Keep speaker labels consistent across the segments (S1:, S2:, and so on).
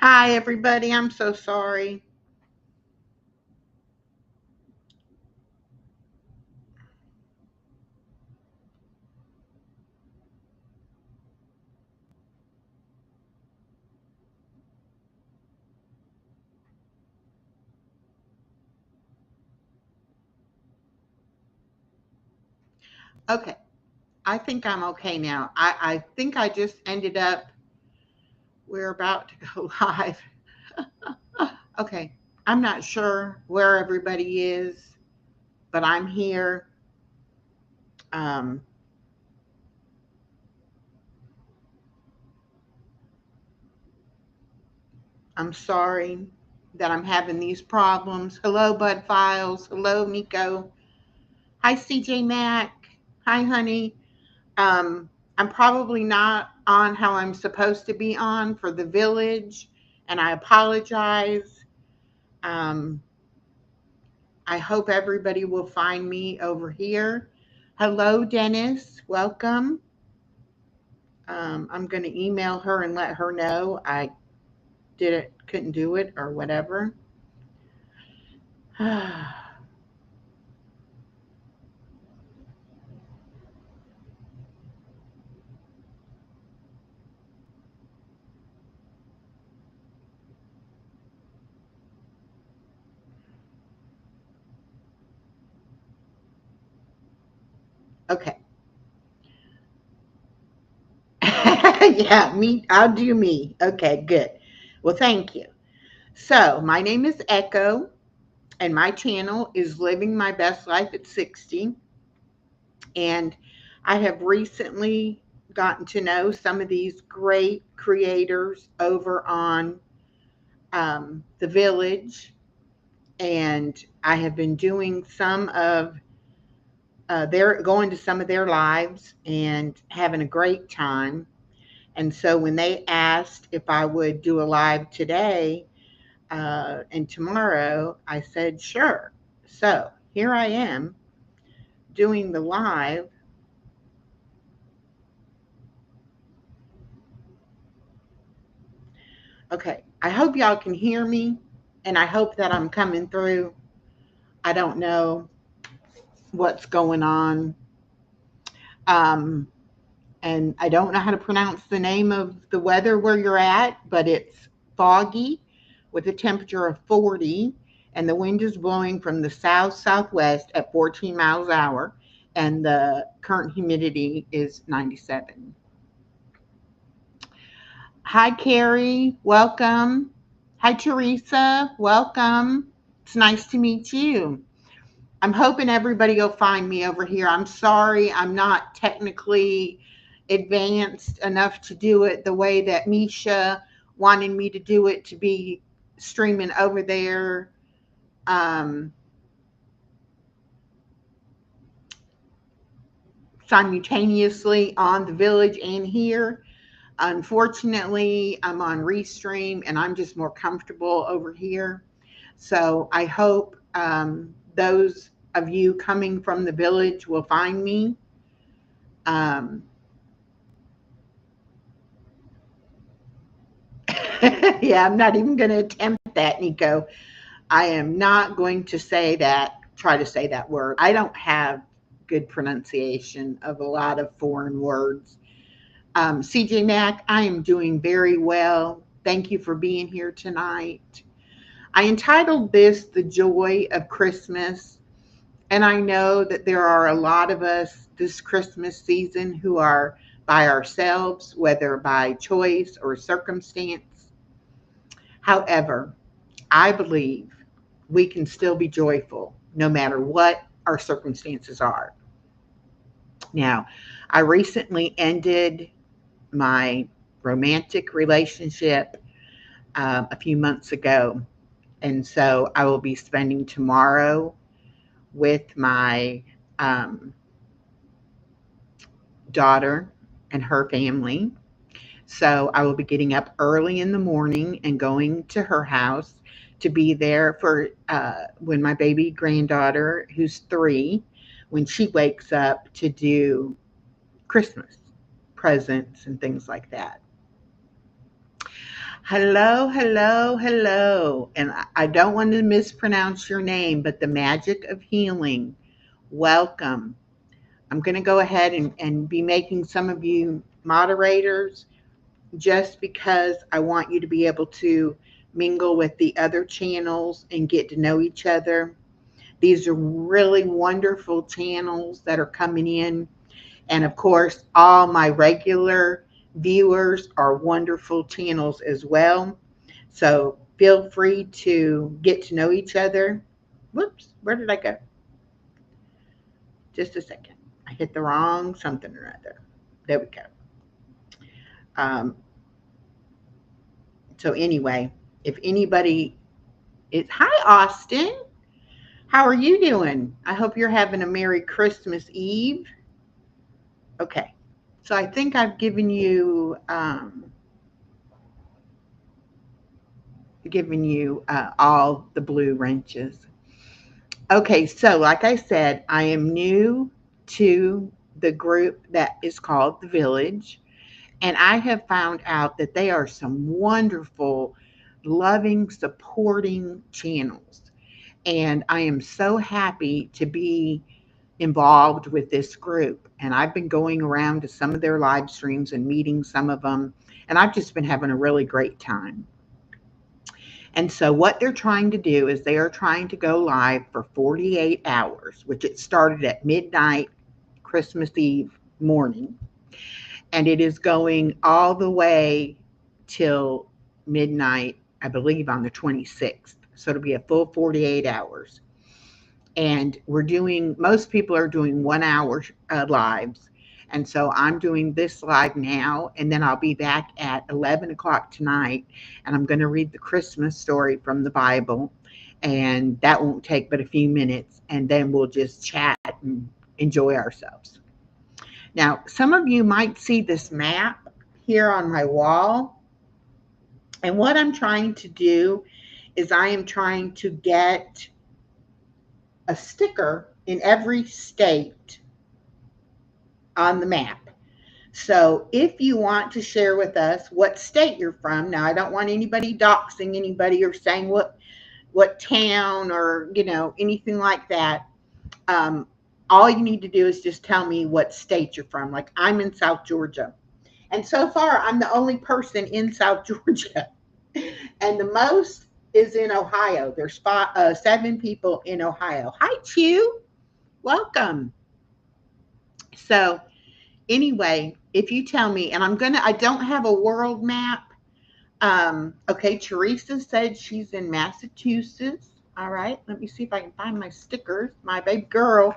S1: Hi, everybody. I'm so sorry. Okay. I think I'm okay now. I think I just ended up, we're about to go live. Okay. I'm not sure where everybody is, but I'm here. Um, I'm sorry that I'm having these problems. Hello, Bud Files. Hello, Nico. Hi, CJ Mac. Hi, honey. Um, I'm probably not on how I'm supposed to be on for the village, and I apologize. Um, I hope everybody will find me over here. Hello, Dennis. Welcome. I'm going to email her and let her know I couldn't do it, or whatever. Okay. Yeah, me. I'll do me. Okay, good. Well, thank you. So, my name is Echo, and my channel is Living My Best Life at 60. And I have recently gotten to know some of these great creators over on the village, and I have been doing some of their going to some of their lives and having a great time. And so when they asked if I would do a live today and tomorrow, I said sure. So here I am doing the live. Okay, I hope y'all can hear me, and I hope that I'm coming through. I don't know what's going on. Um, and I don't know how to pronounce the name of the weather where you're at, but it's foggy with a temperature of 40, and the wind is blowing from the south southwest at 14 miles an hour, and the current humidity is 97. Hi, Carrie. Welcome. Hi, Teresa. Welcome. It's nice to meet you. I'm hoping everybody will find me over here. I'm sorry I'm not technically advanced enough to do it the way that Misha wanted me to do it, to be streaming over there um, simultaneously on the village and here. Unfortunately, I'm on Restream and I'm just more comfortable over here. So I hope those of you coming from the village will find me. Um, yeah, I'm not even going to attempt that, Nico. I am not going to say that, try to say that word. I don't have good pronunciation of a lot of foreign words. CJ Mack, I am doing very well. Thank you for being here tonight. I entitled this The Joy of Christmas. And I know that there are a lot of us this Christmas season who are by ourselves, whether by choice or circumstance. However, I believe we can still be joyful no matter what our circumstances are. Now, I recently ended my romantic relationship a few months ago. And so I will be spending tomorrow with my um, daughter and her family. So I will be getting up early in the morning and going to her house to be there for when my baby granddaughter, who's 3, when she wakes up to do Christmas presents and things like that. Hello, hello, hello. And I don't want to mispronounce your name, but the magic of healing. Welcome. I'm going to go ahead and be making some of you moderators just because I want you to be able to mingle with the other channels and get to know each other. These are really wonderful channels that are coming in. And of course, all my regular viewers are wonderful channels as well. So feel free to get to know each other. Whoops, where did I go? Just a second. I hit the wrong something or other. There we go. Um, so anyway, if anybody is, hi Austin, how are you doing? I hope you're having a Merry Christmas Eve. Okay, so I think I've given you all the blue wrenches. Okay, so like I said, I am new to the group that is called The Village, and I have found out that they are some wonderful, loving, supporting channels. And I am so happy to be involved with this group. And I've been going around to some of their live streams and meeting some of them, and I've just been having a really great time. And so what they're trying to do is they are trying to go live for 48 hours, which it started at midnight, Christmas Eve morning. And it is going all the way till midnight, I believe, on the 26th. So it'll be a full 48 hours. And most people are doing 1 hour lives. And so I'm doing this live now, and then I'll be back at 11 o'clock tonight, and I'm going to read the Christmas story from the Bible. And that won't take but a few minutes, and then we'll just chat and enjoy ourselves. Now, some of you might see this map here on my wall. And what I'm trying to do is I am trying to get a sticker in every state on the map. So if you want to share with us what state you're from, now I don't want anybody doxing anybody or saying what town or anything like that. Um, all you need to do is just tell me what state you're from. Like I'm in South Georgia, and so far I'm the only person in South Georgia, and the most is in Ohio. There's 7 people in Ohio. Hi, Chew. Welcome. So anyway, if you tell me, and I don't have a world map. Okay, Teresa said she's in Massachusetts. All right, let me see if I can find my stickers. My baby girl,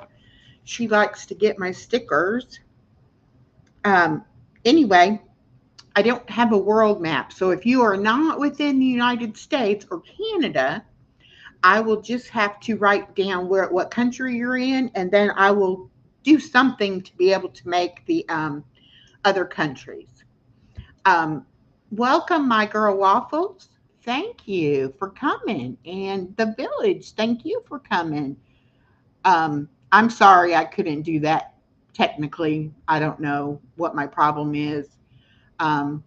S1: she likes to get my stickers. Anyway, I don't have a world map. So if you are not within the United States or Canada, I will just have to write down what country you're in, and then I will do something to be able to make the other countries. Welcome, my girl Waffles. Thank you for coming. And the village, thank you for coming. I'm sorry I couldn't do that technically. I don't know what my problem is. Um,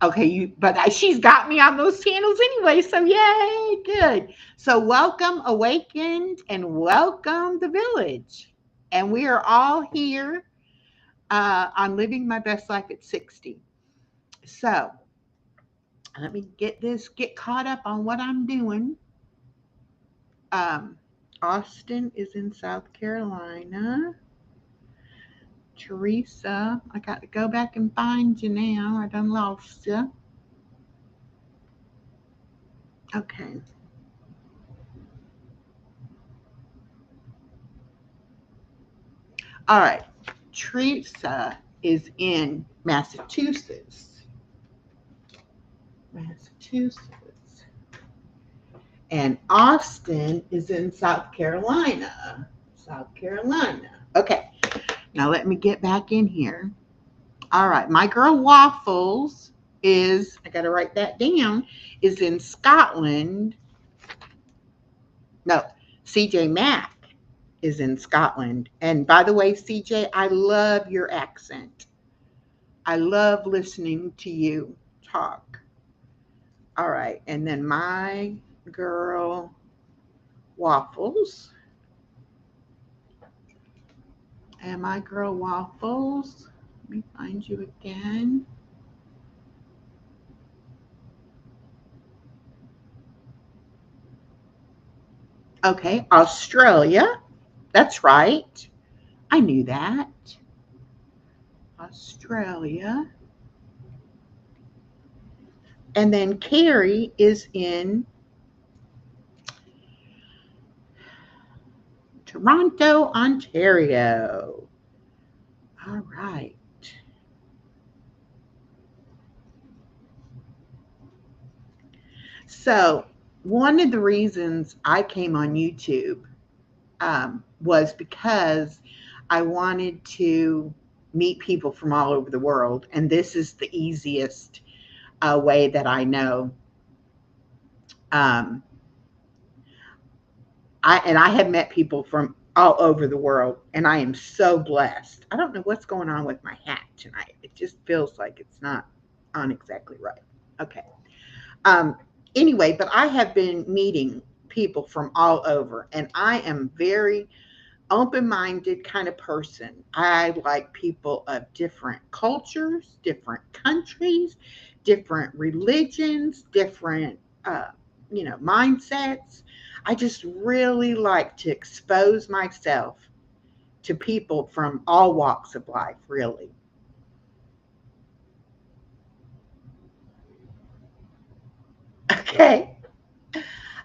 S1: okay, but she's got me on those channels anyway, so yay, good. So welcome Awakened and welcome the village. And we are all here on Living My Best Life at 60. So let me get caught up on what I'm doing. Austin is in South Carolina. Teresa, I got to go back and find you now. I done lost you. Okay. All right. Teresa is in Massachusetts. Massachusetts. And Austin is in South Carolina. South Carolina. Okay. Now let me get back in here. All right. My girl Waffles is, I got to write that down, is in Scotland. No, CJ Mack is in Scotland. And by the way, CJ, I love your accent. I love listening to you talk. All right. And then my girl Waffles. And my girl Waffles. Let me find you again. Okay, Australia. That's right. I knew that. Australia. And then Carrie is in Toronto, Ontario. All right. So, one of the reasons I came on YouTube was because I wanted to meet people from all over the world. And this is the easiest way that I know. Um, I have met people from all over the world, and I am so blessed. I don't know what's going on with my hat tonight. It just feels like it's not on exactly right. Okay. Um, anyway, but I have been meeting people from all over, and I am very open-minded kind of person. I like people of different cultures, different countries, different religions, different mindsets. I just really like to expose myself to people from all walks of life, really. Okay.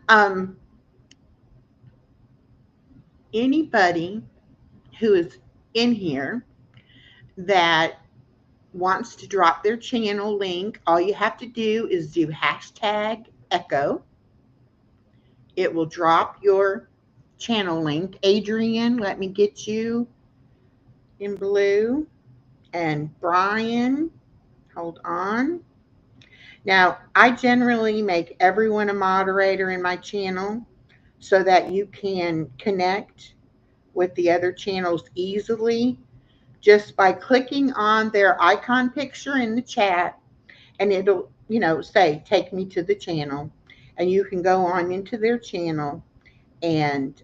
S1: Um, Anybody who is in here that wants to drop their channel link, all you have to do is do hashtag echo. It will drop your channel link. Adrian, let me get you in blue. And Brian, hold on. Now, I generally make everyone a moderator in my channel so that you can connect with the other channels easily just by clicking on their icon picture in the chat, and it'll, say, take me to the channel. And you can go on into their channel and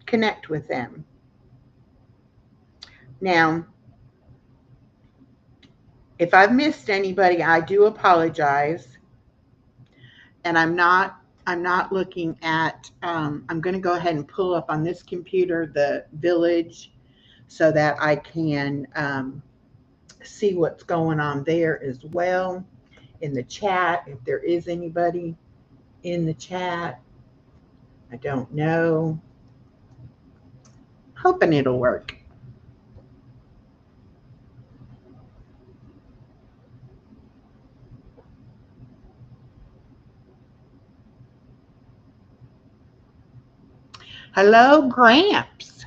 S1: connect with them. Now, if I've missed anybody, I do apologize. And I'm not looking at, I'm going to go ahead and pull up on this computer the village so that I can see what's going on there as well in the chat. If there is anybody in the chat, I don't know. Hoping it'll work. Hello, Gramps.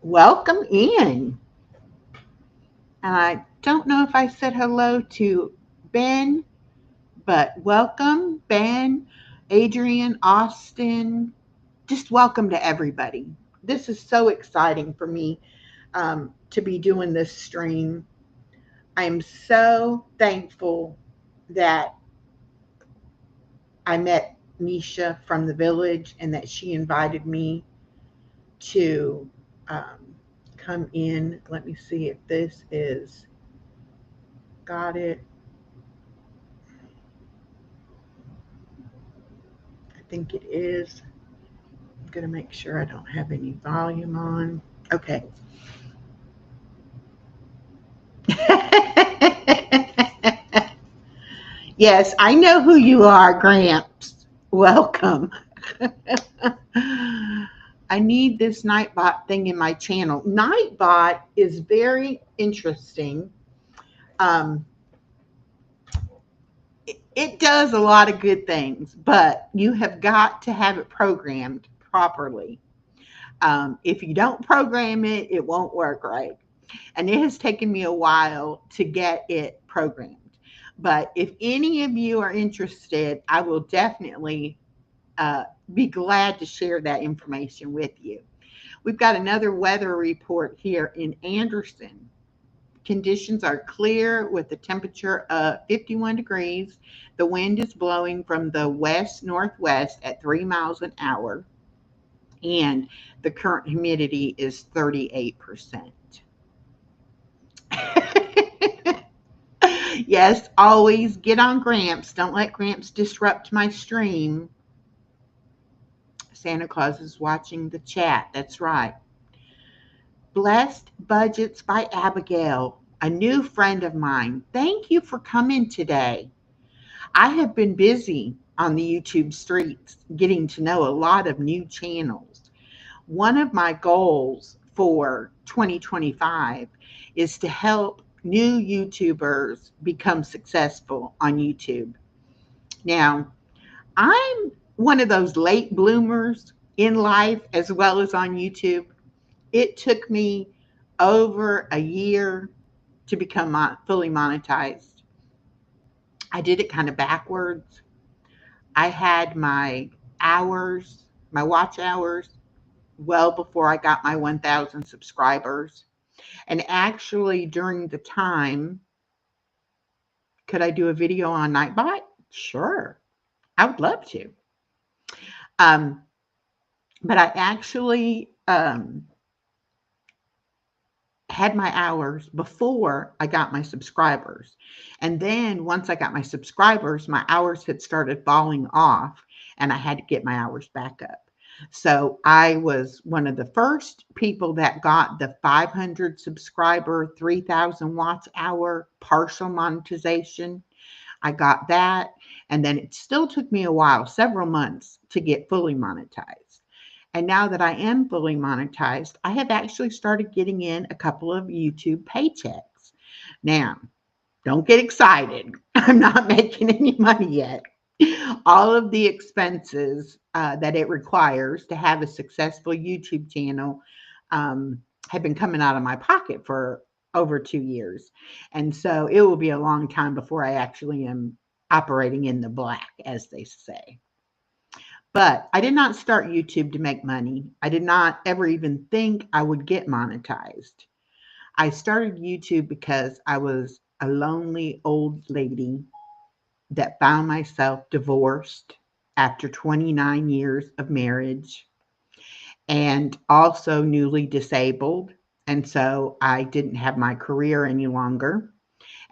S1: Welcome in. And I don't know if I said hello to Ben, but welcome, Ben, Adrian, Austin. Just welcome to everybody. This is so exciting for me to be doing this stream. I am so thankful that I met Misha from the village and that she invited me to um, come in. Let me see if this is got it. I think it is. I'm going to make sure I don't have any volume on. Okay. Yes, I know who you are, Gramps. Welcome. I need this Nightbot thing in my channel. Nightbot is very interesting. Um, it does a lot of good things, but you have got to have it programmed properly. If you don't program it, it won't work right. And it has taken me a while to get it programmed. But if any of you are interested, I will definitely uh, be glad to share that information with you. We've got another weather report here in Anderson. Conditions are clear with the temperature of 51 degrees. The wind is blowing from the west northwest at 3 miles an hour, and the current humidity is 38%. Yes, always get on Gramps. Don't let Gramps disrupt my stream. Santa Claus is watching the chat. That's right. Blessed Budgets by Abigail, a new friend of mine. Thank you for coming today. I have been busy on the YouTube streets getting to know a lot of new channels. One of my goals for 2025 is to help new YouTubers become successful on YouTube. Now, I'm one of those late bloomers in life as well as on YouTube. It took me over a year to become fully monetized. I did it kind of backwards. I had my hours, my watch hours, well before I got my 1,000 subscribers. And actually, during the time, could I do a video on Nightbot? Sure, I would love to. Um, but I actually had my hours before I got my subscribers. And then once I got my subscribers, my hours had started falling off and I had to get my hours back up. So I was one of the first people that got the 500 subscriber, 3,000 watch hour partial monetization. I got that. And then it still took me a while, several months, to get fully monetized. And now that I am fully monetized, I have actually started getting in a couple of YouTube paychecks. Now, don't get excited. I'm not making any money yet. All of the expenses that it requires to have a successful YouTube channel have been coming out of my pocket for over 2 years. And so it will be a long time before I actually am operating in the black, as they say. But I did not start YouTube to make money. I did not ever even think I would get monetized. I started YouTube because I was a lonely old lady that found myself divorced after 29 years of marriage and also newly disabled. And so I didn't have my career any longer.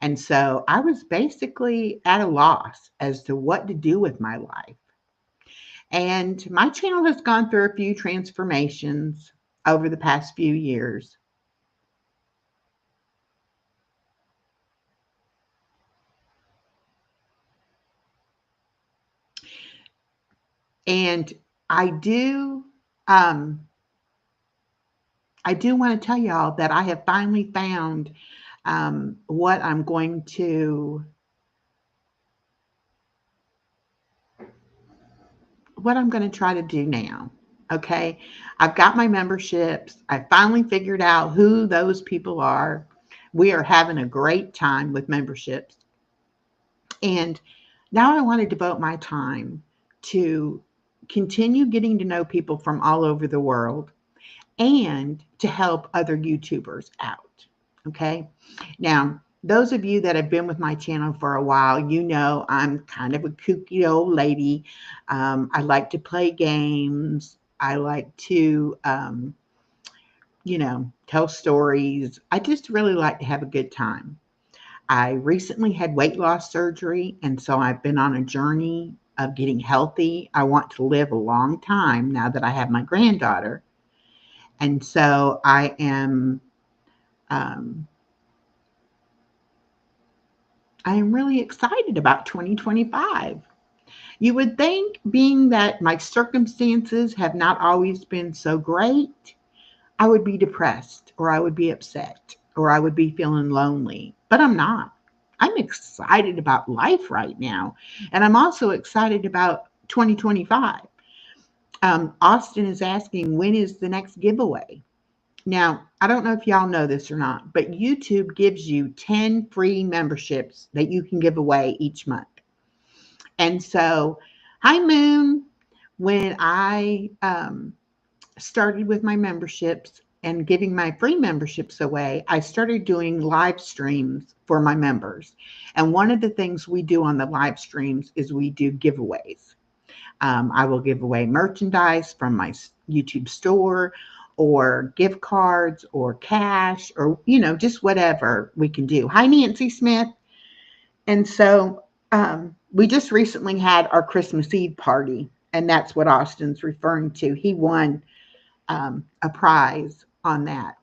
S1: And so I was basically at a loss as to what to do with my life. And my channel has gone through a few transformations over the past few years. And I do um, I do want to tell y'all that I have finally found what I'm going to try to do now. Okay. I've got my memberships. I finally figured out who those people are. We are having a great time with memberships. And now I want to devote my time to continue getting to know people from all over the world and to help other YouTubers out. Okay. Now, those of you that have been with my channel for a while, you know I'm kind of a kooky old lady. I like to play games. I like to, tell stories. I just really like to have a good time. I recently had weight loss surgery, and so I've been on a journey of getting healthy. I want to live a long time now that I have my granddaughter. And so um, I am really excited about 2025. You would think, being that my circumstances have not always been so great, I would be depressed or I would be upset or I would be feeling lonely, but I'm not. I'm excited about life right now. And I'm also excited about 2025. Austin is asking, when is the next giveaway? Now, I don't know if y'all know this or not, but YouTube gives you 10 free memberships that you can give away each month. And so, hi, Moon. When I started with my memberships, and giving my free memberships away, I started doing live streams for my members. And one of the things we do on the live streams is we do giveaways. I will give away merchandise from my YouTube store, or gift cards, or cash, or, just whatever we can do. Hi, Nancy Smith. And so we just recently had our Christmas Eve party, and that's what Austin's referring to. He won a prize on that.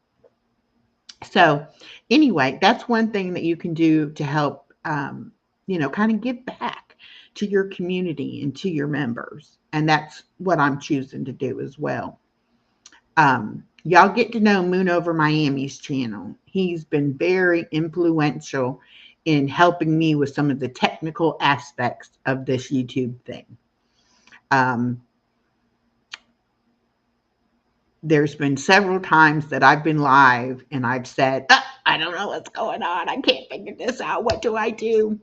S1: So, anyway, that's one thing that you can do to help, kind of give back to your community and to your members. And that's what I'm choosing to do as well. Y'all get to know Moon Over Miami's channel. He's been very influential in helping me with some of the technical aspects of this YouTube thing. There's been several times that I've been live and I've said, I don't know what's going on. I can't figure this out. What do I do?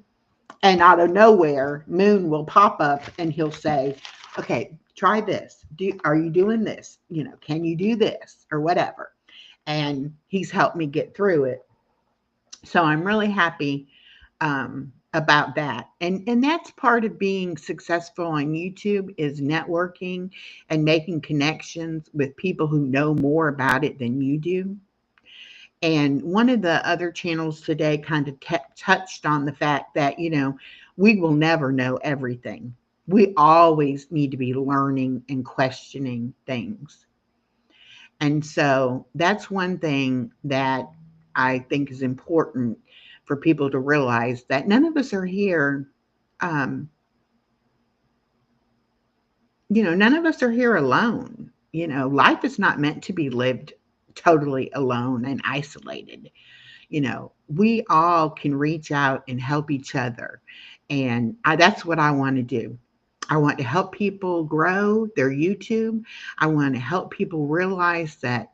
S1: And out of nowhere, Moon will pop up and he'll say, okay, try this. Are you doing this? Can you do this or whatever? And he's helped me get through it. So I'm really happy about that. And that's part of being successful on YouTube, is networking and making connections with people who know more about it than you do. And one of the other channels today kind of touched on the fact that, we will never know everything. We always need to be learning and questioning things. And so that's one thing that I think is important for people to realize, that none of us are here. None of us are here alone. Life is not meant to be lived totally alone and isolated. We all can reach out and help each other. And that's what I want to do. I want to help people grow their YouTube. I want to help people realize that,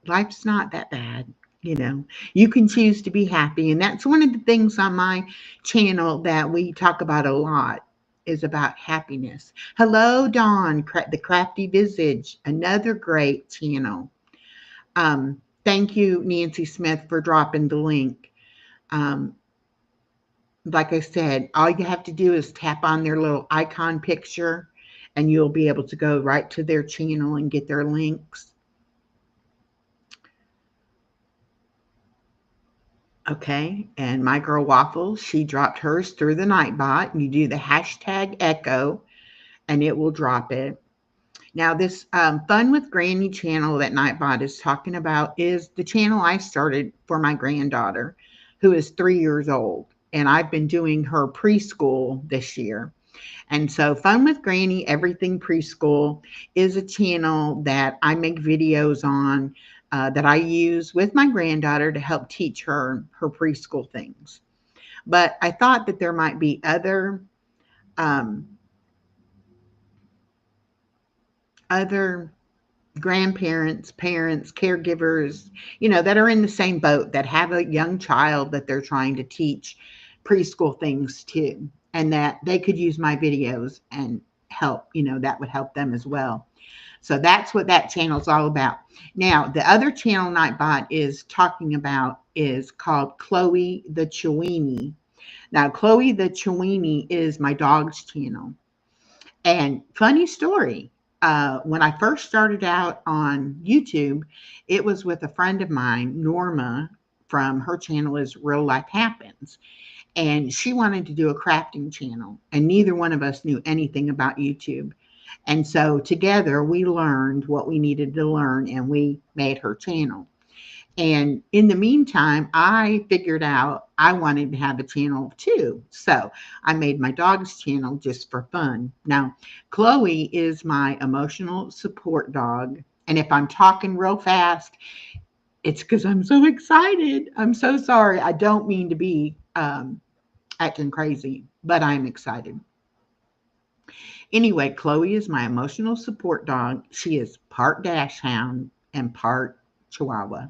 S1: life's not that bad. You can choose to be happy. And that's one of the things on my channel that we talk about a lot, is about happiness. Hello, Dawn, the Crafty Visage, another great channel. Thank you, Nancy Smith, for dropping the link. Like I said, all you have to do is tap on their little icon picture and you'll be able to go right to their channel and get their links. Okay, and my girl Waffles, she dropped hers through the Nightbot. You do the hashtag echo and it will drop it. Now, this Fun with Granny channel that Nightbot is talking about is the channel I started for my granddaughter, who is 3 years old. And I've been doing her preschool this year. And so Fun with Granny, Everything Preschool, is a channel that I make videos on that I use with my granddaughter to help teach her preschool things. But I thought that there might be other grandparents, parents, caregivers, that are in the same boat, that have a young child that they're trying to teach preschool things to, and that they could use my videos and help, that would help them as well. So that's what that channel is all about. Now, the other channel Nightbot is talking about is called Chloe the Chewini. Now, Chloe the Chewini is my dog's channel. And funny story, when I first started out on YouTube, it was with a friend of mine, Norma, from her channel is Real Life Happens. And she wanted to do a crafting channel, and neither one of us knew anything about YouTube. And so together we learned what we needed to learn, and we made her channel. And in the meantime, I figured out I wanted to have a channel too. So I made my dog's channel just for fun. Now, Chloe is my emotional support dog. And if I'm talking real fast, it's because I'm so excited. I'm so sorry. I don't mean to be acting crazy, but I'm excited. Anyway, Chloe is my emotional support dog. She is part Dachshund and part Chihuahua.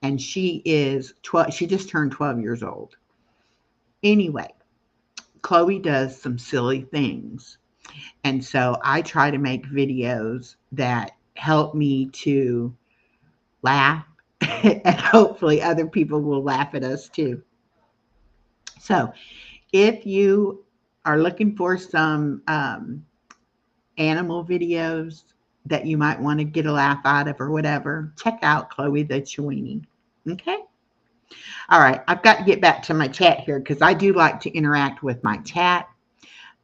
S1: And she is 12. She just turned 12 years old. Anyway, Chloe does some silly things. And so I try to make videos that help me to laugh, and hopefully other people will laugh at us too. So, if you are looking for some animal videos that you might want to get a laugh out of or whatever, check out Chloe the Chewini. Okay? All right, I've got to get back to my chat here because I do like to interact with my chat.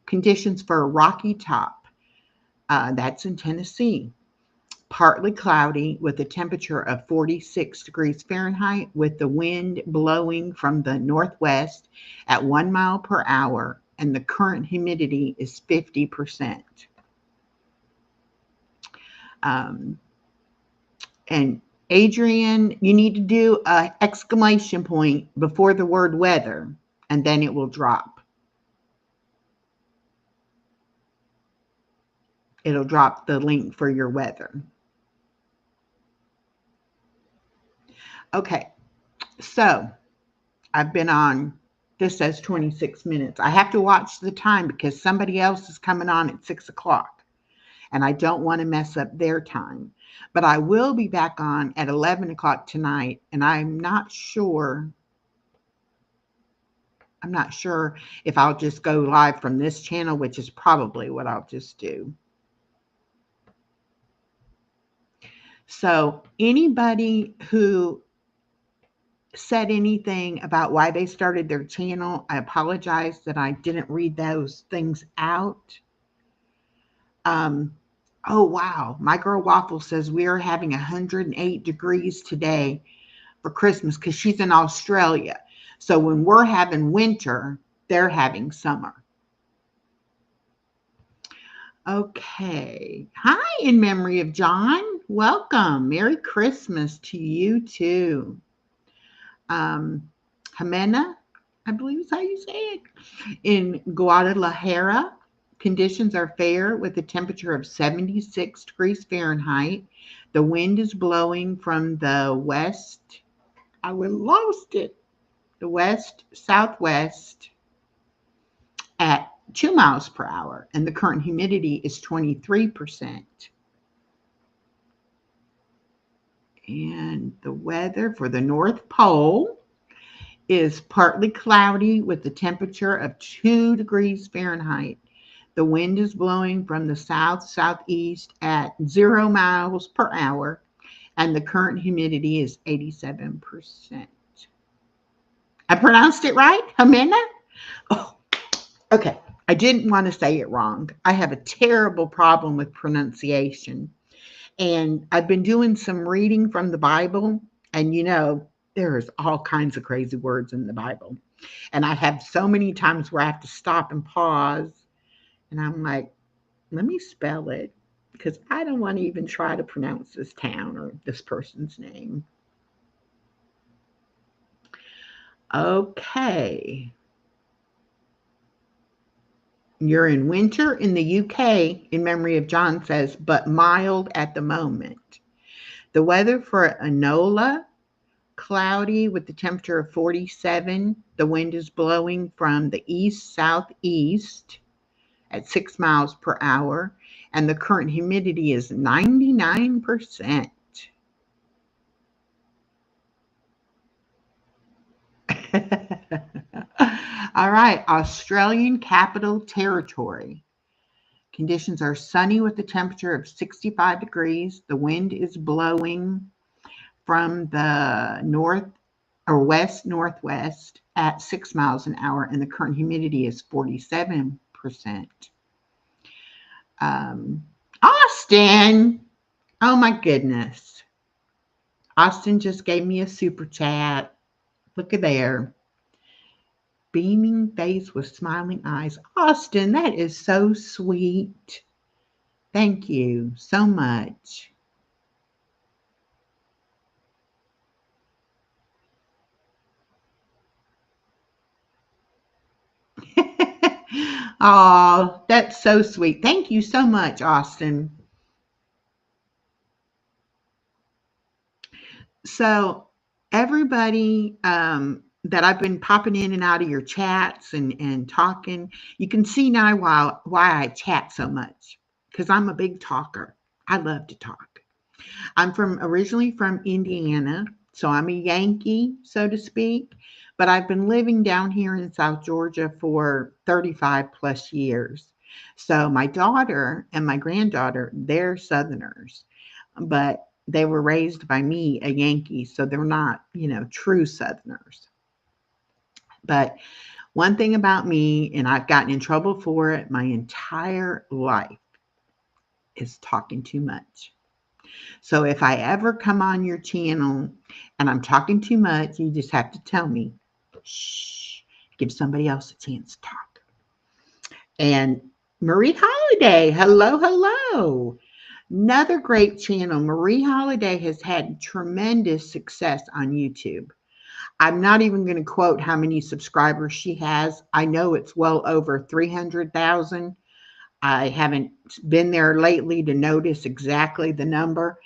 S1: Conditions for a Rocky Top. That's in Tennessee. Partly cloudy with a temperature of 46 degrees Fahrenheit with the wind blowing from the northwest at 1 mile per hour and the current humidity is 50%. And Adrian, you need to do an exclamation point before the word weather and then it will drop. It'll drop the link for your weather. Okay, so I've been on, this says 26 minutes. I have to watch the time because somebody else is coming on at 6 o'clock and I don't want to mess up their time. But I will be back on at 11 o'clock tonight and I'm not sure if I'll just go live from this channel, which is probably what I'll just do. So anybody who said anything about why they started their channel, I apologize that I didn't read those things out. Oh, wow. My girl Waffle says we are having 108 degrees today for Christmas because she's in Australia. So when we're having winter, they're having summer. Okay. Hi, in memory of John. Welcome. Merry Christmas to you too. Jimena, I believe is how you say it. In Guadalajara, conditions are fair with a temperature of 76 degrees Fahrenheit. The wind is blowing from the west. I would lost it. The west southwest at 2 miles per hour, and the current humidity is 23%. And the weather for the North Pole is partly cloudy with the temperature of 2 degrees Fahrenheit. The wind is blowing from the south-southeast at 0 miles per hour, and the current humidity is 87%. I pronounced it right, Jimena? Oh, okay. I didn't want to say it wrong. I have a terrible problem with pronunciation. And I've been doing some reading from the Bible, and there's all kinds of crazy words in the Bible. And I have so many times where I have to stop and pause, and I'm like, let me spell it, because I don't want to even try to pronounce this town or this person's name. Okay. You're in winter in the UK, in memory of John says, but mild at the moment. The weather for Enola, cloudy with the temperature of 47. The wind is blowing from the east-southeast at 6 miles per hour, and the current humidity is 99%. All right, Australian Capital Territory. Conditions are sunny with a temperature of 65 degrees. The wind is blowing from the north or west-northwest at 6 miles an hour, and the current humidity is 47%. Austin, oh my goodness. Austin just gave me a super chat. Look at there. Beaming face with smiling eyes. Austin, that is so sweet. Thank you so much. Oh, that's so sweet. Thank you so much, Austin. So everybody that I've been popping in and out of your chats and talking, you can see now why I chat so much, because I'm a big talker. I love to talk. I'm originally from Indiana, so I'm a Yankee, so to speak, but I've been living down here in South Georgia for 35 plus years. So my daughter and my granddaughter, they're Southerners, but they were raised by me, a Yankee, so they're not, true Southerners. But one thing about me, and I've gotten in trouble for it my entire life, is talking too much. So if I ever come on your channel and I'm talking too much, you just have to tell me, shh, give somebody else a chance to talk. And Marie Holiday, hello, hello. Another great channel. Marie Holiday has had tremendous success on YouTube. I'm not even going to quote how many subscribers she has. I know it's well over 300,000. I haven't been there lately to notice exactly the number,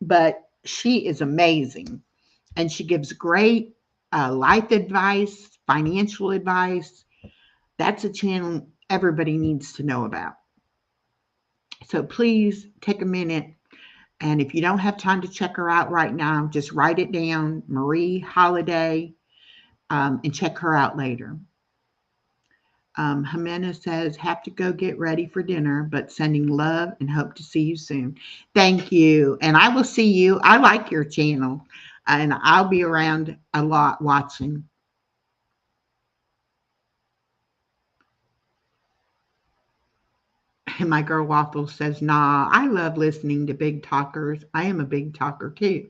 S1: but she is amazing. And she gives great life advice, financial advice. That's a channel everybody needs to know about. So please take a minute. And if you don't have time to check her out right now, just write it down, Marie Holiday, and check her out later. Jimena says, have to go get ready for dinner, but sending love and hope to see you soon. Thank you. And I will see you. I like your channel, and I'll be around a lot watching. And my girl Waffle says, nah, I love listening to big talkers. I am a big talker too.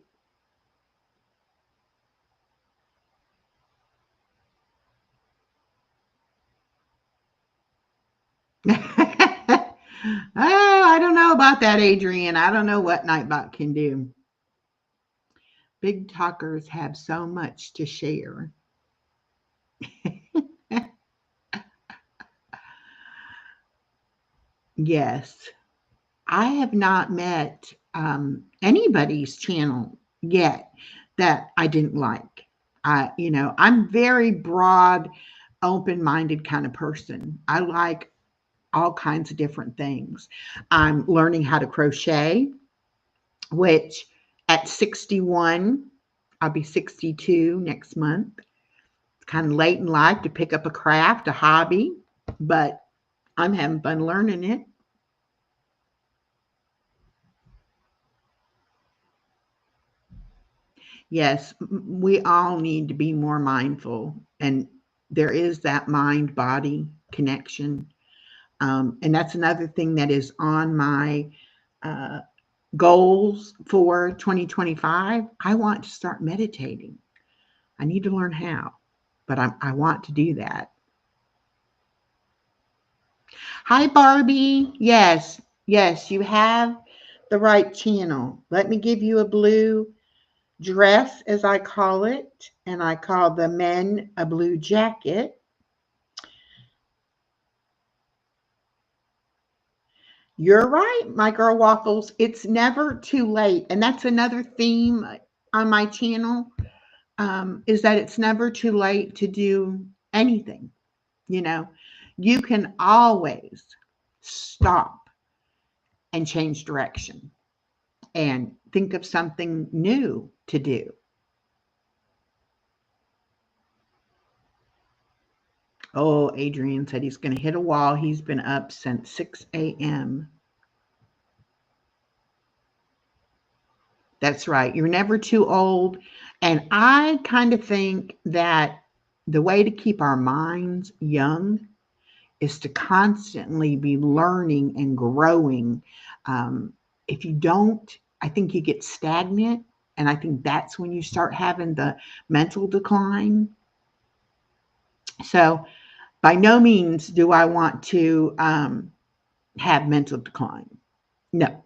S1: Oh, I don't know about that, Adrian. I don't know what Nightbot can do. Big talkers have so much to share. Yes. I have not met anybody's channel yet that I didn't like. I'm very broad, open-minded kind of person. I like all kinds of different things. I'm learning how to crochet, which at 61, I'll be 62 next month. It's kind of late in life to pick up a craft, a hobby, but I'm having fun learning it. Yes, we all need to be more mindful, and there is that mind body connection. And that's another thing that is on my uh, goals for 2025. I want to start meditating. I need to learn how, but I want to do that. Hi, Barbie. Yes, yes, you have the right channel. Let me give you a blue dress, as I call it, and I call the men a blue jacket. You're right, my girl Waffles. It's never too late. And that's another theme on my channel, is that it's never too late to do anything. You know, you can always stop and change direction and think of something new to do. Oh, Adrian said he's going to hit a wall. He's been up since 6 a.m. That's right. You're never too old. And I kind of think that the way to keep our minds young is to constantly be learning and growing. If you don't, I think you get stagnant. And I think that's when you start having the mental decline. So, by no means do I want to have mental decline. No.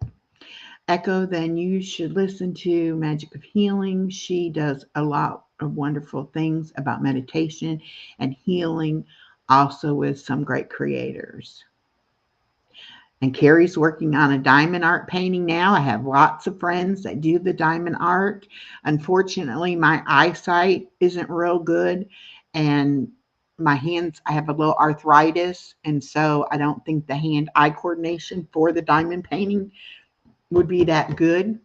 S1: Echo, then you should listen to Magic of Healing. She does a lot of wonderful things about meditation and healing, also with some great creators. And Carrie's working on a diamond art painting now. I have lots of friends that do the diamond art. Unfortunately, my eyesight isn't real good, and my hands, I have a little arthritis, and so I don't think the hand-eye coordination for the diamond painting would be that good,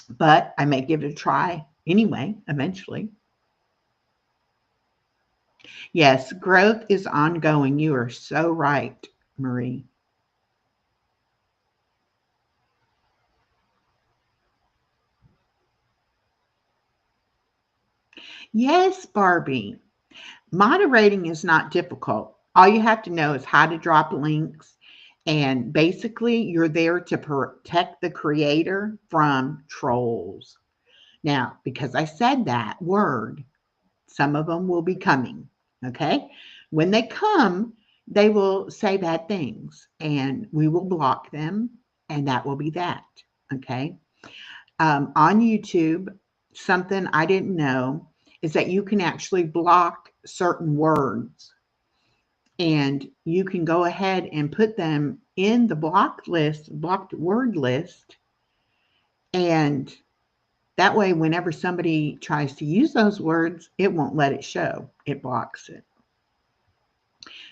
S1: but I may give it a try anyway, eventually. Yes, growth is ongoing. You are so right, Marie. Yes, Barbie. Moderating is not difficult. All you have to know is how to drop links. And basically, you're there to protect the creator from trolls. Now, because I said that word, some of them will be coming. Okay. When they come, they will say bad things and we will block them. And that will be that. Okay. On YouTube, something I didn't know is that you can actually block certain words and you can go ahead and put them in the blocked list, blocked word list. And that way, whenever somebody tries to use those words, it won't let it show, it blocks it.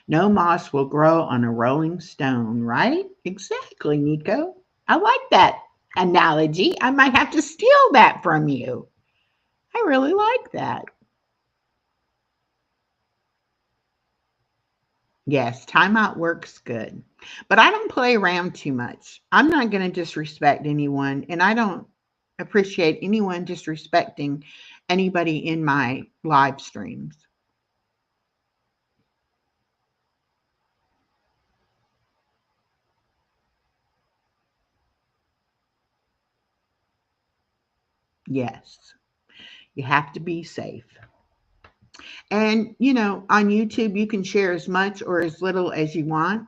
S1: No moss will grow on a rolling stone, right? Exactly, Nico. I like that analogy. I might have to steal that from you. I really like that. Yes, timeout works good. But I don't play around too much. I'm not going to disrespect anyone, and I don't appreciate anyone disrespecting anybody in my live streams. Yes, you have to be safe. And, on YouTube, you can share as much or as little as you want.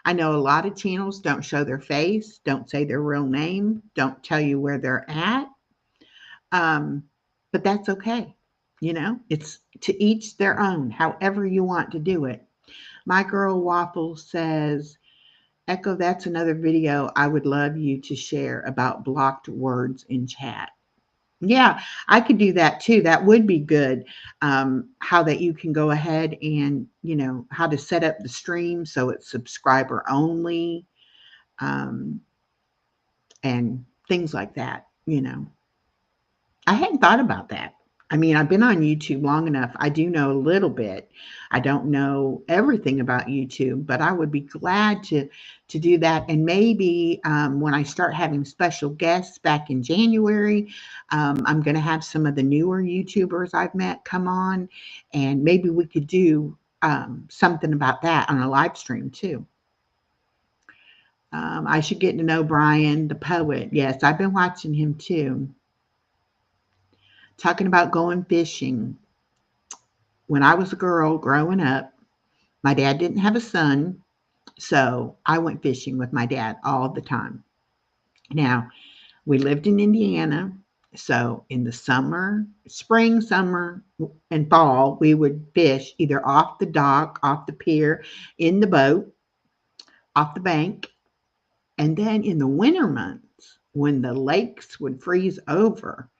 S1: I know a lot of channels don't show their face, don't say their real name, don't tell you where they're at. Um, but that's okay. It's to each their own, however you want to do it. My girl Waffle says, Echo, that's another video I would love you to share about blocked words in chat. Yeah, I could do that too. That would be good. How that you can go ahead and, how to set up the stream so it's subscriber only, um, and things like that. I hadn't thought about that. I mean, I've been on YouTube long enough. I do know a little bit. I don't know everything about YouTube, but I would be glad to do that. And maybe when I start having special guests back in January, I'm going to have some of the newer YouTubers I've met come on, and maybe we could do something about that on a live stream too. I should get to know Brian, the poet. Yes, I've been watching him too. Talking about going fishing. When I was a girl growing up, my dad didn't have a son, so I went fishing with my dad all the time. Now, we lived in Indiana, so in the summer, spring, summer, and fall, we would fish either off the dock, off the pier, in the boat, off the bank, and then in the winter months, when the lakes would freeze over,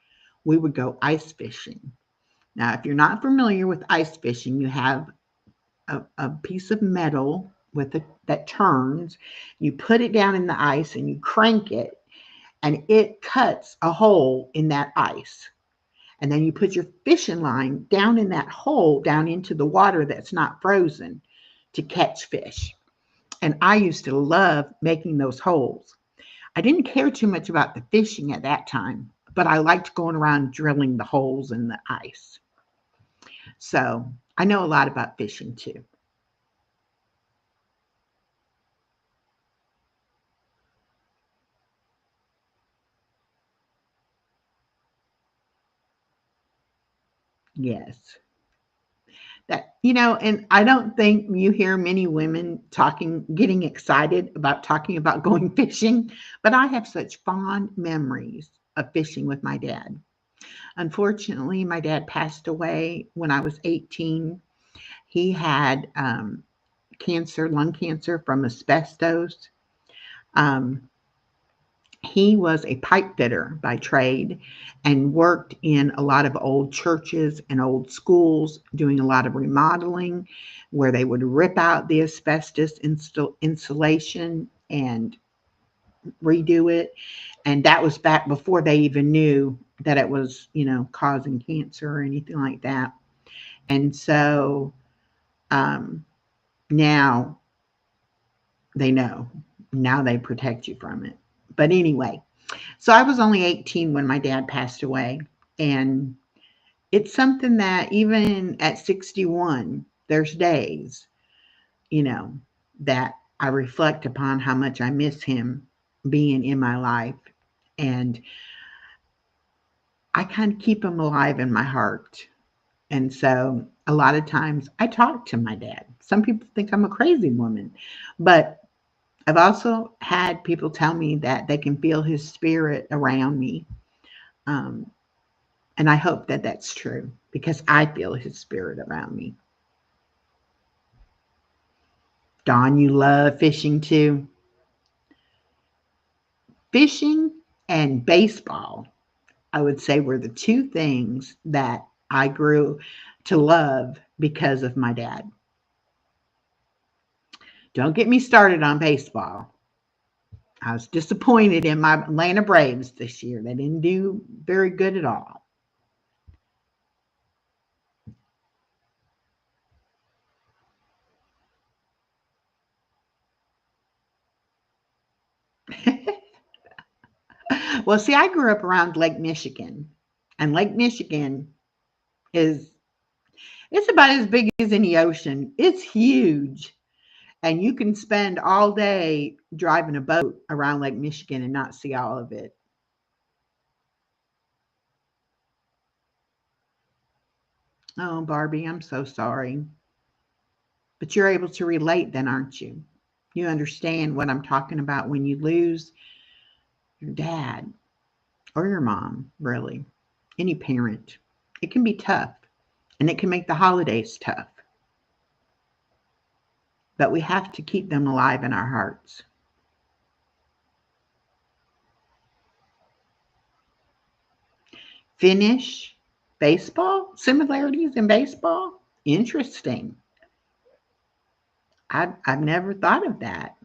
S1: we would go ice fishing. Now, if you're not familiar with ice fishing, you have a piece of metal that turns. You put it down in the ice and you crank it, and it cuts a hole in that ice. And then you put your fishing line down in that hole, down into the water that's not frozen to catch fish. And I used to love making those holes. I didn't care too much about the fishing at that time, but I liked going around drilling the holes in the ice. So I know a lot about fishing too. Yes. And I don't think you hear many women getting excited about talking about going fishing, but I have such fond memories of fishing with my dad. Unfortunately, my dad passed away when I was 18. He had cancer, lung cancer from asbestos. Um, he was a pipe fitter by trade and worked in a lot of old churches and old schools, doing a lot of remodeling where they would rip out the asbestos insulation and redo it. And that was back before they even knew that it was, causing cancer or anything like that. And so um, now they know. Now they protect you from it. But anyway, so I was only 18 when my dad passed away. And it's something that even at 61, there's days, you know, that I reflect upon how much I miss him being in my life. And I kind of keep him alive in my heart. And so a lot of times I talk to my dad. Some people think I'm a crazy woman, but I've also had people tell me that they can feel his spirit around me. Um, and I hope that that's true because I feel his spirit around me. Dawn, you love fishing too. Fishing and baseball, I would say, were the two things that I grew to love because of my dad. Don't get me started on baseball. I was disappointed in my Atlanta Braves this year. They didn't do very good at all. Well, see, I grew up around Lake Michigan, and Lake Michigan is it's about as big as any ocean. It's huge, and you can spend all day driving a boat around Lake Michigan and not see all of it. Oh, Barbie, I'm so sorry. But you're able to relate then, aren't you? You understand what I'm talking about when you lose your dad or your mom, really, any parent. It can be tough and it can make the holidays tough, but we have to keep them alive in our hearts. Finish baseball? Similarities in baseball? Interesting. I've never thought of that.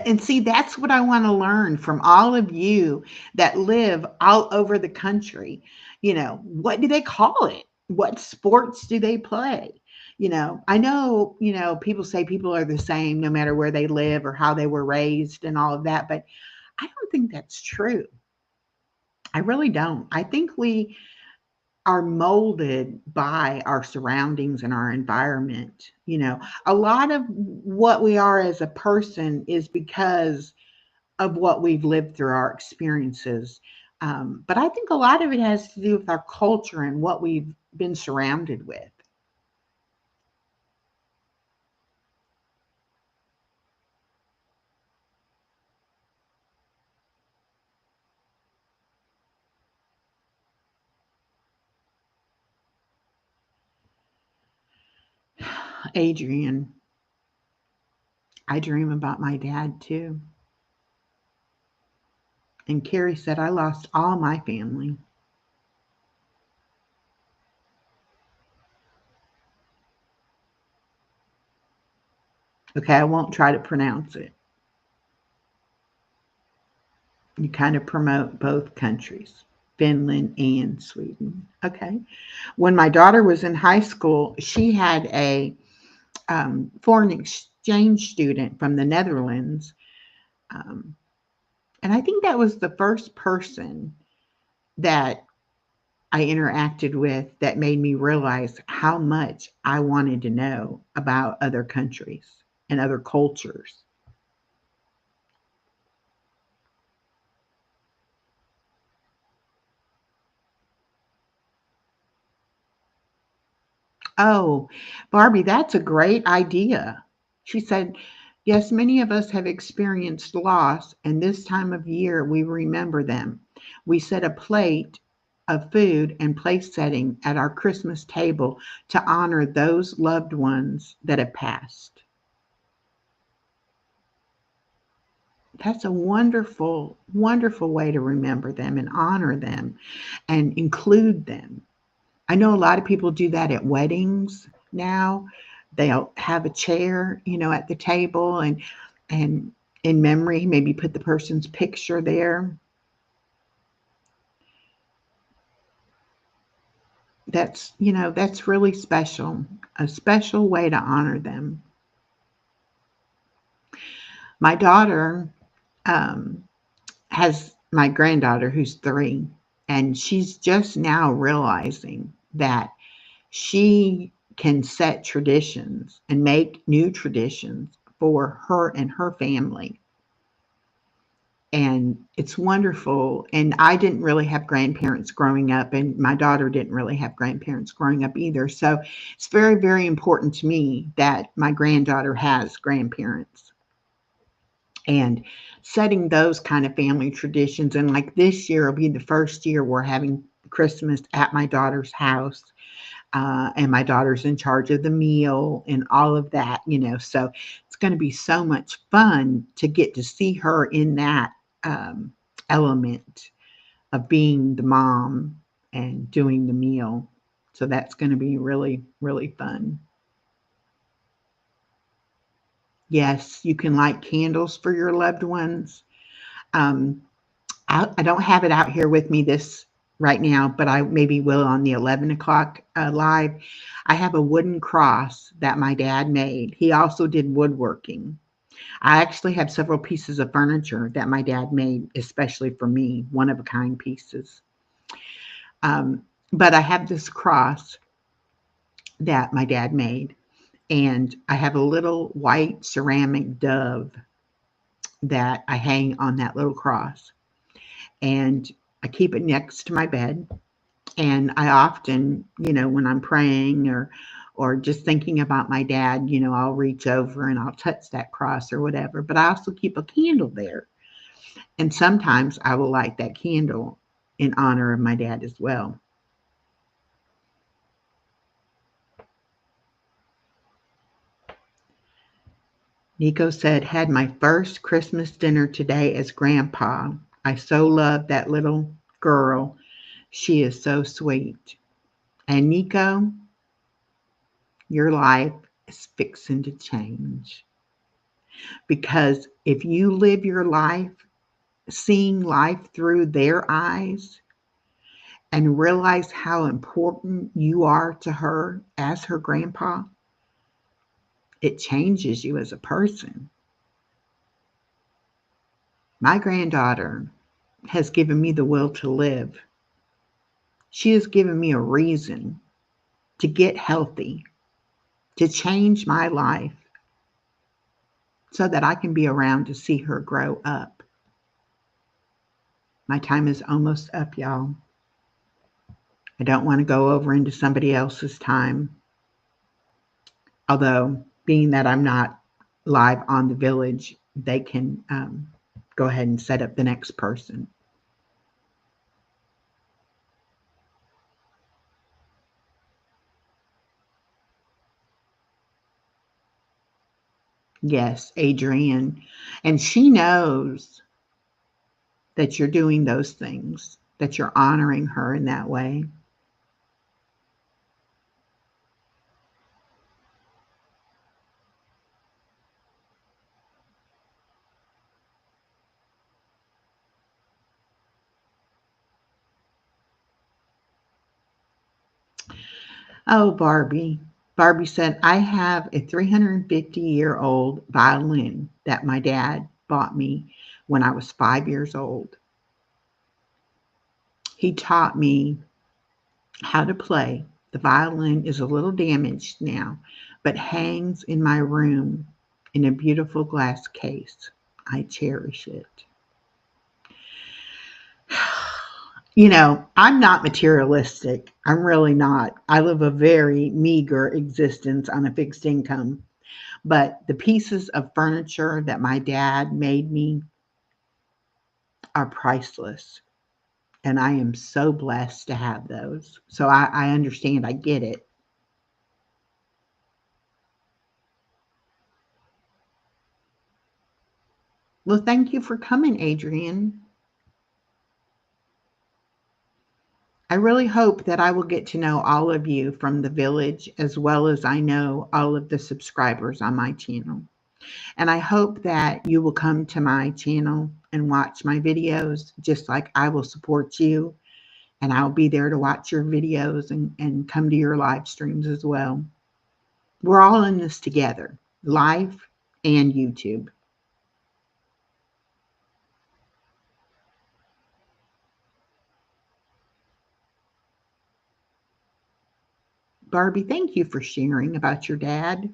S1: And see, that's what I want to learn from all of you that live all over the country. What do they call it? What sports do they play? I know, people say people are the same no matter where they live or how they were raised and all of that, but I don't think that's true. I really don't. I think we are molded by our surroundings and our environment. A lot of what we are as a person is because of what we've lived through our experiences. But I think a lot of it has to do with our culture and what we've been surrounded with. Adrian, I dream about my dad too. And Carrie said, I lost all my family. Okay, I won't try to pronounce it. You kind of promote both countries, Finland and Sweden. Okay. When my daughter was in high school, she had a foreign exchange student from the Netherlands. Um, and I think that was the first person that I interacted with that made me realize how much I wanted to know about other countries and other cultures. Oh, Barbie, that's a great idea. She said, yes, many of us have experienced loss, and this time of year we remember them. We set a plate of food and place setting at our Christmas table to honor those loved ones that have passed. That's a wonderful, wonderful way to remember them and honor them and include them. I know a lot of people do that at weddings now. They'll have a chair, at the table, and And in memory, maybe put the person's picture there. That's really special, a special way to honor them. My daughter um, has my granddaughter who's 3, and she's just now realizing that she can set traditions and make new traditions for her and her family. And it's wonderful. And I didn't really have grandparents growing up, and my daughter didn't really have grandparents growing up either. So it's very, very important to me that my granddaughter has grandparents, and setting those kind of family traditions. And like this year will be the first year we're having Christmas at my daughter's house. And my daughter's in charge of the meal and all of that. So it's going to be so much fun to get to see her in that um, element of being the mom and doing the meal. So that's going to be really, really fun. Yes, you can light candles for your loved ones. Um, I don't have it out here with me this right now, but I maybe will on the 11 o'clock live. I have a wooden cross that my dad made. He also did woodworking. I actually have several pieces of furniture that my dad made, especially for me, one of a kind pieces. Um, but I have this cross that my dad made, and I have a little white ceramic dove that I hang on that little cross. And I keep it next to my bed. And I often, when I'm praying or just thinking about my dad, I'll reach over and I'll touch that cross or whatever. But I also keep a candle there. And sometimes I will light that candle in honor of my dad as well. Nico said, had my first Christmas dinner today as grandpa. I so love that little girl. She is so sweet. And Nico, your life is fixing to change. Because if you live your life seeing life through their eyes and realize how important you are to her as her grandpa, it changes you as a person. My granddaughter has given me the will to live. She has given me a reason to get healthy, to change my life so that I can be around to see her grow up. My time is almost up, y'all. I don't want to go over into somebody else's time. Although, being that I'm not live on the village, they can go ahead and set up the next person. Yes, Adrienne. And she knows that you're doing those things, that you're honoring her in that way. Oh, Barbie. Barbie said, I have a 350-year-old violin that my dad bought me when I was 5 years old. He taught me how to play. The violin is a little damaged now, but hangs in my room in a beautiful glass case. I cherish it. I'm not materialistic. I'm really not. I live a very meager existence on a fixed income. But the pieces of furniture that my dad made me are priceless. And I am so blessed to have those. So I understand. I get it. Well, thank you for coming, Adrian. I really hope that I will get to know all of you from the village as well as I know all of the subscribers on my channel. And I hope that you will come to my channel and watch my videos, just like I will support you. And I'll be there to watch your videos and come to your live streams as well. We're all in this together, live and YouTube. Barbie, thank you for sharing about your dad.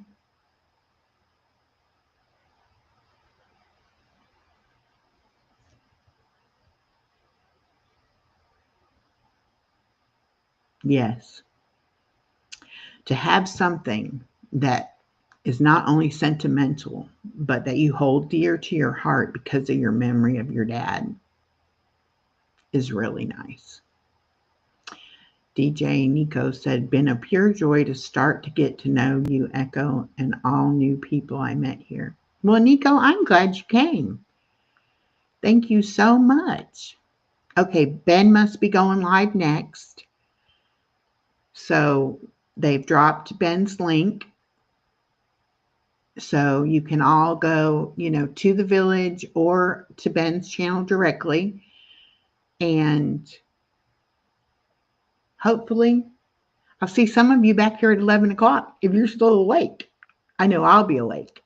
S1: Yes. To have something that is not only sentimental, but that you hold dear to your heart because of your memory of your dad is really nice. DJ Nico said, been a pure joy to start to get to know you, Echo, and all new people I met here. Well, Nico, I'm glad you came. Thank you so much. Okay, Ben must be going live next. So they've dropped Ben's link. So you can all go, to the village or to Ben's channel directly. And hopefully I'll see some of you back here at 11 o'clock if you're still awake. I know I'll be awake.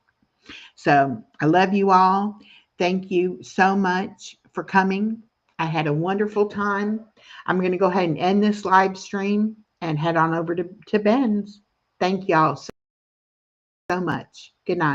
S1: So I love you all. Thank you so much for coming. I had a wonderful time. I'm going to go ahead and end this live stream and head on over to Ben's. Thank y'all so much. Good night.